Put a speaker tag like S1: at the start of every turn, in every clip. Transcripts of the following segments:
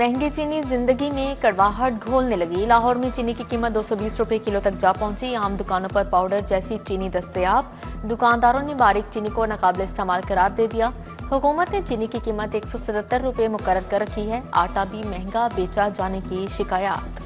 S1: महंगी चीनी जिंदगी में कड़वाहट घोलने लगी। लाहौर में चीनी की कीमत 220 रुपए किलो तक जा पहुंची। आम दुकानों पर पाउडर जैसी चीनी दस्तयाब। दुकानदारों ने बारीक चीनी को नाकाबिल इस्तेमाल करार दे दिया। हुकूमत ने चीनी की कीमत 177 रुपए मुकर्रर कर रखी है। आटा भी महंगा बेचा जाने की शिकायत।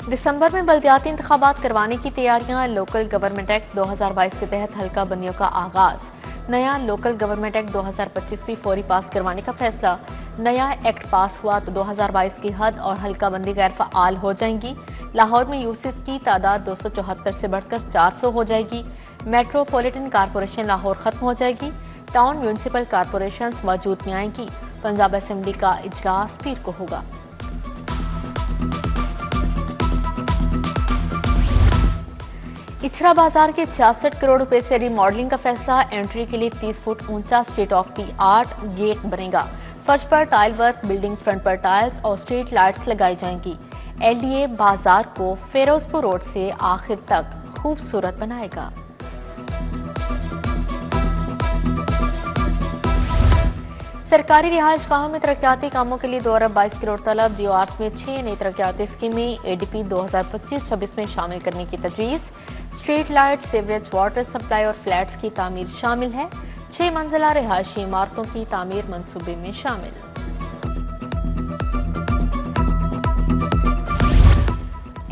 S1: दिसंबर में बल्दियाती इंतखाबात करवाने की तैयारियां। लोकल गवर्नमेंट एक्ट 2022 के तहत हल्का बंदियों का आगाज। नया लोकल गवर्नमेंट एक्ट 2025 भी फौरी पास करवाने का फैसला। नया एक्ट पास हुआ तो 2022 की हद और हल्का बंदी गैर फ़ाल हो जाएंगी। लाहौर में यूसीस की तादाद 274 से बढ़कर 400 हो जाएगी। मेट्रोपॉलिटन कारपोरेशन लाहौर खत्म हो जाएगी। टाउन म्यूनसिपल कारपोरेशन वजूद में आएंगी। पंजाब असेंबली का इजलास पीर को होगा। इचरा बाजार के 66 करोड़ रुपए से रिमॉडलिंग का फैसला। एंट्री के लिए 30 फुट ऊंचा state of the art gate बनेगा। फर्श पर टाइल वर्क, बिल्डिंग फ्रंट पर टाइल्स और स्ट्रीट लाइट्स लगाई जाएंगी। एलडीए बाजार को फिरोजपुर रोड से आखिर तक खूबसूरत बनाएगा। सरकारी रिहाइश गाहों में तरक्याती कामों के लिए 2 अरब 22 करोड़ तलब। जीओआरस में 6 नई तरक्याती स्कीमें एडीपी 2025-26 में शामिल करने की तजवीज़। Street light, sewerage, water supply और फ्लैट्स की तामीर शामिल है। 6 मंजिला रिहायशी इमारतों की तामीर मंसूबे में शामिल।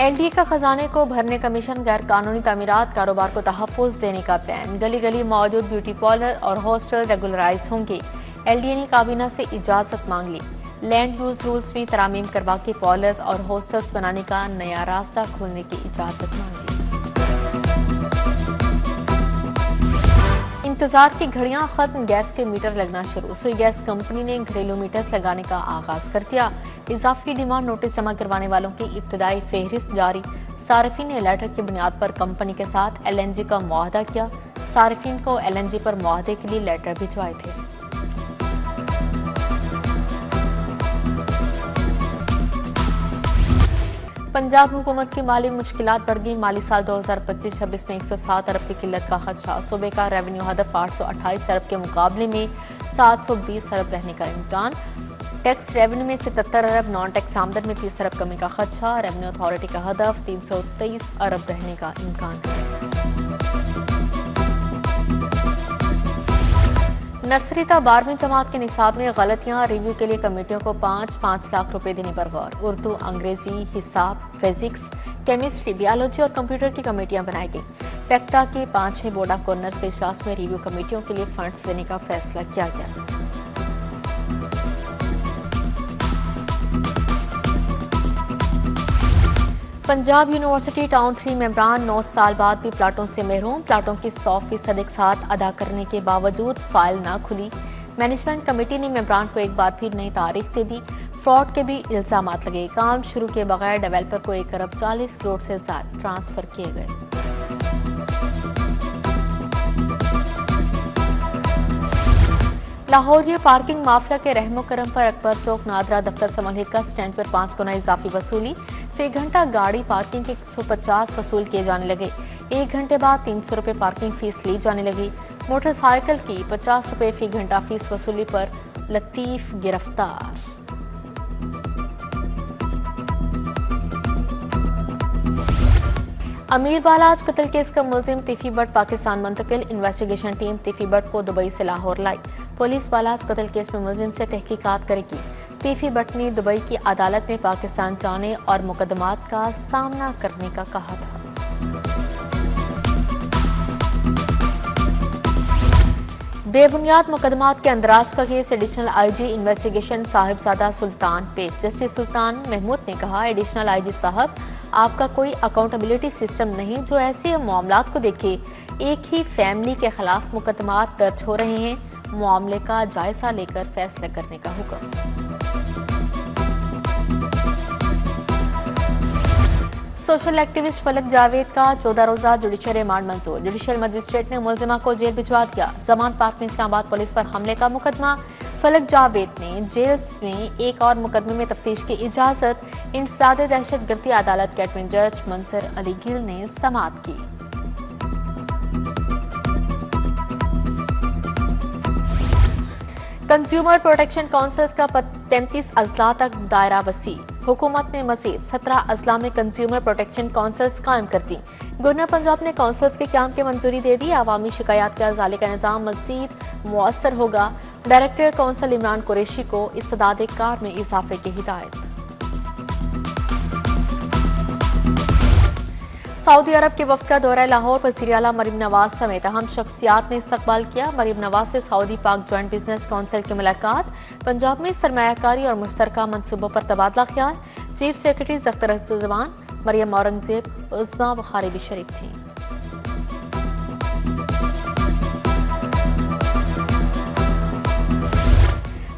S1: एलडीए का खजाने को भरने का मिशन। गैर कानूनी तामीरात कारोबार को तहफ़्फ़ुज़ देने का प्लान। गली गली मौजूद ब्यूटी पार्लर और हॉस्टल रेगुलराइज होंगे। एलडीए ने काबीना से इजाजत मांग ली। लैंड यूज रूल्स में तरामीम करवा के पार्लर्स और हॉस्टल्स बनाने का नया रास्ता खोलने की इजाजत मांगी। इंतजार की घड़ियां खत्म। गैस के मीटर लगना शुरू। सुई गैस कंपनी ने घरेलू मीटर्स लगाने का आगाज कर दिया। इजाफी डिमांड नोटिस जमा करवाने वालों की इब्तदाई फहरिस्त जारी। सार्फिन ने लेटर की बुनियाद पर कंपनी के साथ एलएनजी का मुआहदा किया। सार्फिन को एलएनजी पर मुआहदे के लिए लेटर भिजवाए थे। पंजाब हुकूमत की माली मुश्किलात बढ़ गई। माली साल 2025-26 में 107 अरब की किल्लत का खदशा। सूबे का रेवेन्यू हदफ 828 अरब के मुकाबले में 720 अरब रहने का इम्कान। टैक्स रेवेन्यू में 77 अरब, नॉन टैक्स आमदन में 30 अरब कमी का खदशा। रेवेन्यू अथॉरिटी का हदफ 323 अरब रहने का इम्कान है। नर्सरी था 12वीं जमात के निसाब में गलतियां। रिव्यू के लिए कमेटियों को 5-5 लाख रुपए देने पर गौर। उर्दू, अंग्रेजी, हिसाब, फिजिक्स, केमिस्ट्री, बायोलॉजी और कंप्यूटर की कमेटियां बनाई गई। पेक्टा के 5वें बोर्ड ऑफ गवर्नर्स के इजलास में रिव्यू कमेटियों के लिए फंड्स देने का फैसला किया गया। पंजाब यूनिवर्सिटी टाउन 3 मेंबरान 9 साल बाद भी प्लाटों से महरूम। प्लाटों की 100% एक साथ अदा करने के बावजूद फाइल ना खुली। मैनेजमेंट कमेटी ने मेंबरान को एक बार फिर नई तारीख दे दी। फ्रॉड के भी इल्जामात लगे। काम शुरू किए बगैर डेवलपर को 1 अरब 40 करोड़ से ज्यादा ट्रांसफर किए गए। लाहौर ये पार्किंग माफिया के रहमो करम पर अकबर चौक नादरा दफ्तर समलिक का स्टैंड पर 5 गुना इजाफी वसूली। फी घंटा गाड़ी पार्किंग के 150 वसूल किए जाने लगे। 1 घंटे बाद 300 रुपए पार्किंग फीस ली जाने लगी। मोटरसाइकिल की 50 रुपए फी घंटा फीस वसूली पर लतीफ गिरफ्तार। अमीर बालाज कत्ल केस का मुलजिम तीफी भट्ट पाकिस्तान मुंतकिल। इन्वेस्टिगेशन टीम तीफी भट्ट को दुबई से लाहौर लाई। पुलिस बालाज कत्ल केस में मुलजिम से तहकीकात करेगी। तीफी भट्ट ने दुबई की अदालत में पाकिस्तान जाने और मुकदमात का सामना करने का कहा था। बेबुनियाद मुकदमात के अंदराज का case additional IG investigation Sahibzada Sultan पे। जस्टिस सुल्तान महमूद ने कहा, एडिशनल आईजी साहब, आपका कोई अकाउंटेबिलिटी सिस्टम नहीं जो ऐसे मामलात को देखे। एक ही फैमिली के खिलाफ मुकदमात दर्ज हो रहे हैं। मामले का जायजा लेकर फैसला करने का हुक्म। सोशल एक्टिविस्ट फलक जावेद का 14 रोजा जुडिशल रिमांड मंजूर। जुडिशल मजिस्ट्रेट ने मुलजिमा को जेल भिजवा दिया। जमान पार्क में इस्लामाबाद पुलिस पर हमले का मुकदमा। फलक जावेद ने जेल में एक और मुकदमे में तफ्तीश की इजाजत। इंसदादे दहशतगर्दी अदालत के एडमिन जज मंसर अली गिल ने समाअत की। कंज्यूमर प्रोटेक्शन काउंसिल का 33 अजला तक दायरा वसी। हुकूमत ने मजीद 17 अजला में कंज्यूमर प्रोटेक्शन काउंसिल्स कायम कर दी। गवर्नर पंजाब ने काउंसिल्स के क्याम की मंजूरी दे दी। अवामी शिकायत के अजाले का निज़ाम मजीद मुअस्सर होगा। डायरेक्टर काउंसिल इमरान कुरैशी को इस्तेदाद कार में इजाफे की हिदायत। सऊदी अरब के वफ्द का दौरा लाहौर वज़ीर आला मरीम नवाज समेत अहम शख्सियात ने इस्तकबाल किया। मरीम नवाज से सऊदी पाक जॉइंट बिजनेस काउंसिल की मुलाकात। पंजाब में सरमायाकारी और मुश्तरका मनसूबों पर तबादला ख्याल। चीफ सेक्रेटरी ज़ख्तर अज़्ज़मान, मरियम औरंगजेब, उज़्मा बुखारी भी शरीक थी।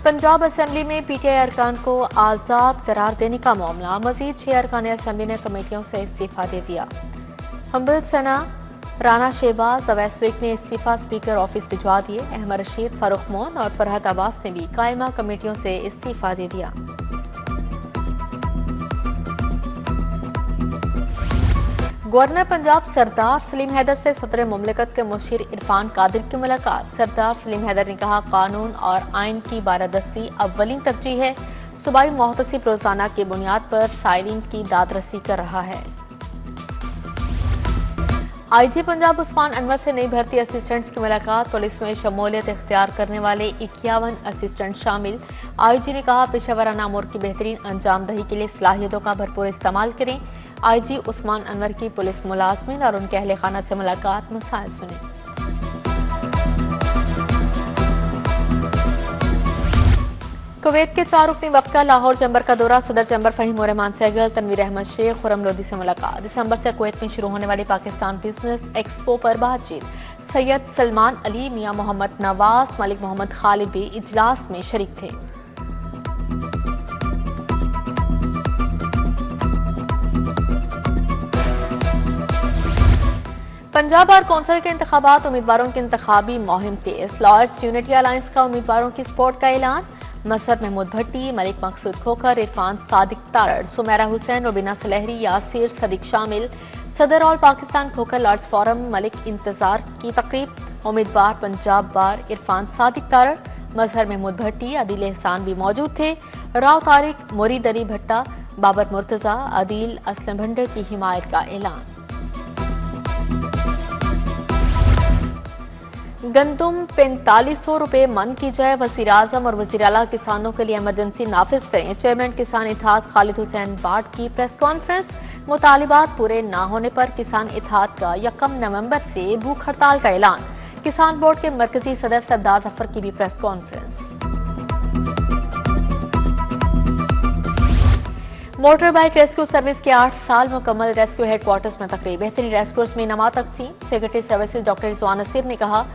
S1: पंजाब असेंबली में पीटीआई अरकान को आज़ाद करार देने का मामला। मजीद 6 अरकान असेंबली ने कमेटियों से इस्तीफा दे दिया। हम्बल सना, राना शहबाज, अवैस विक ने इस्तीफा स्पीकर ऑफिस भिजवा दिए। अहमद रशीद, फारूक मोहन और फरहत अब्बास ने भी कायमा कमेटियों से इस्तीफा दे दिया। गवर्नर पंजाब सरदार सलीम हैदर से सदर मुमलिकत के मुशीर इरफान कादिर की मुलाकात। सरदार सलीम हैदर ने कहा, कानून और आइन की बारादस्ती अव्वलीन तरजीह है। सूबाई मोहतसिब रोजाना की बुनियाद पर साइलिन की दादरसी कर रहा है। आईजी पंजाब उस्मान अनवर से नई भर्ती असिस्टेंट्स की मुलाकात। पुलिस में शमूलियत इख्तियार करने वाले 51 असिस्टेंट शामिल। आईजी ने कहा, पेशावराना अमूर की बेहतरीन अंजामदही के लिए सलाहियतों का भरपूर इस्तेमाल करें। आईजी उस्मान अनवर की पुलिस मुलाजमिन और उनके अहले खाना से मुलाकात, मसाइल सुने। कुवैत के 4 रुकनी वफ़द का लाहौर चैम्बर का दौरा। सदर चैम्बर फहीम रहमान सहगल, तनवीर अहमद शेख, खुरम लोधी से मुलाकात। दिसंबर से कुवैत में शुरू होने वाली पाकिस्तान बिजनेस एक्सपो पर बातचीत। सैयद सलमान अली, मियां मोहम्मद नवाज, मलिक मोहम्मद खालिद भी इजलास में शरीक थे। पंजाब बार कौंसिल के इंतखाबात, उम्मीदवारों की इंतखाबी मुहिम तेज। लॉयर्स यूनिटी अलायंस का उम्मीदवारों की सपोर्ट का ऐलान। मसर महमूद भट्टी, मलिक मकसूद खोखर, इरफान सादिक तारड़, सुमेरा हुसैन, रुबीना सलहरी, यासिर सदीक शामिल। सदर all Pakistan Khokhar lords forum Malik Intezar की तकरीब। उम्मीदवार पंजाब बार इरफान सादिक तारड़, मजहर महमूद भट्टी, अदील एहसान भी मौजूद थे। राव तारिक, मुरीद अली भट्टा, बाबर मुर्तजा, अदील असलम भंडर की हिमायत का ऐलान। गंदुम 4500 रुपए मन की जाए। वज़ीर आज़म और वज़ीर आला किसानों के लिए इमरजेंसी नाफिज करें। चेयरमैन किसान इत्तेहाद खालिद हुसैन बाट की प्रेस कॉन्फ्रेंस। मुतालिबात पूरे न होने पर किसान इत्तेहाद का 1 नवंबर से भूख हड़ताल का ऐलान। किसान बोर्ड के मरकजी सदर सरदार जफर की भी press conference. Motor bike rescue service के 8 साल मुकम्मल। रेस्क्यू हेडक्वार्टर्स में तकरीब। बेहतरीन रेस्क्यूर्स में इनामात तकसीम। Secretary services doctor Rizwan Naseer ने कहा,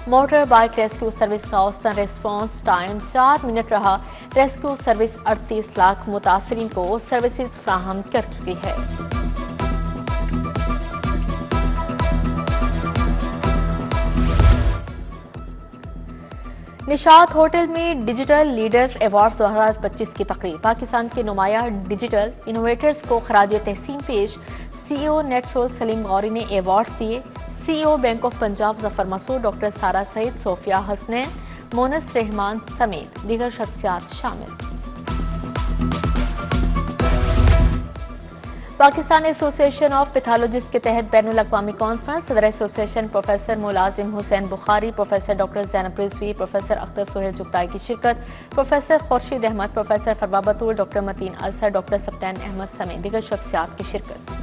S1: मोटर बाइक रेस्क्यू सर्विस का औसतन रिस्पांस टाइम 4 मिनट रहा। रेस्क्यू सर्विस 38 लाख मुतासरीन को सर्विसेज फ्राहम कर चुकी है। निशात होटल में डिजिटल लीडर्स अवार्ड्स 2025 की तकरीब। पाकिस्तान के नुमाया डिजिटल इनोवेटर्स को खराज तहसीन पेश। सीईओ नेटसोल सलीम गौरी ने अवार्ड्स दिए। CEO bank of Punjab Zafar Masood, doctor Sara Saeed, Sofia Hasnain, Moonis Rehman समेत दीगर शख्सियात शामिल। पाकिस्तान एसोसिएशन ऑफ पैथोलॉजिस्ट के तहत बैनुल अक़वामी कॉन्फ्रेंस। सदर association professor Mulazim Hussain Bukhari, professor doctor Zainab Rizvi, professor Akhtar Suhail Chughtai की शिरकत। Professor Khurshid Ahmed, professor Farwa Batool, doctor Mateen Alsar, doctor सप्तान अहमद समेत दीगर शख्सियात की शिरकत।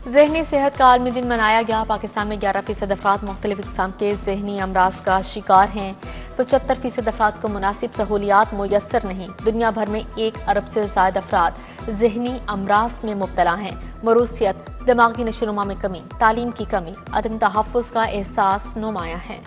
S1: ज़हनी सेहत का आलमी दिन मनाया गया। पाकिस्तान में 11% अफराद मुख्तलिफ किस्म के ज़हनी अमराज का शिकार हैं। 75% अफराद को मुनासिब सहूलियात मुयस्सर नहीं। दुनिया भर में 1 अरब से ज़ायद अफराद ज़हनी अमराज में मुब्तला हैं। मरूसियत, दिमागी नशोनुमा में कमी, तालीम की कमी, अदम तहफ़्फ़ुज़ का एहसास नुमाया है।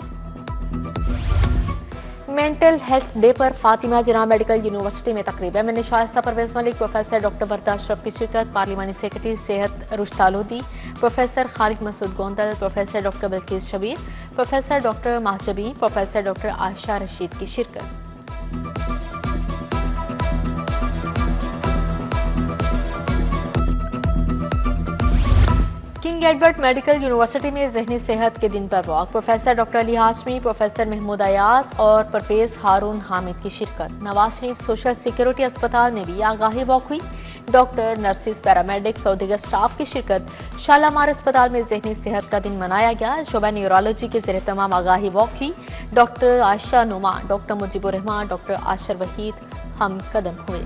S1: मेंटल हेल्थ डे पर फातिमा जिना मेडिकल यूनिवर्सिटी में तकरीब। MNA Shaista Parvez Malik, professor doctor Barda Ashraf की शिरकत। पार्लिमानी सेक्रेटरी सेहत रुश्ता Lodhi, professor Khalid Masood Gondal, professor doctor Bilquis Shabbir, professor doctor Mahjabeen, professor doctor Ayesha Rasheed की शिरकत। किंग एडवर्ड मेडिकल यूनिवर्सिटी में ज़हनी सेहत के दिन पर walk. Professor doctor Ali Hashmi, professor Mahmood Ayaz और परवेज हारून हामिद की शिरकत। नवाज शरीफ सोशल सिक्योरिटी अस्पताल में भी आगाही वॉक हुई। डॉक्टर, नर्सिस, पैरामेडिक्स और दीगर स्टाफ की शिरकत। शालामार अस्पताल में ज़हनी सेहत का दिन मनाया गया। शोबा न्यूरोलॉजी के ज़ेर तमाम आगाही वॉक की। Doctor Ayesha Numa, doctor Mujibur Rehman, doctor Ashar Waheed हम कदम हुए।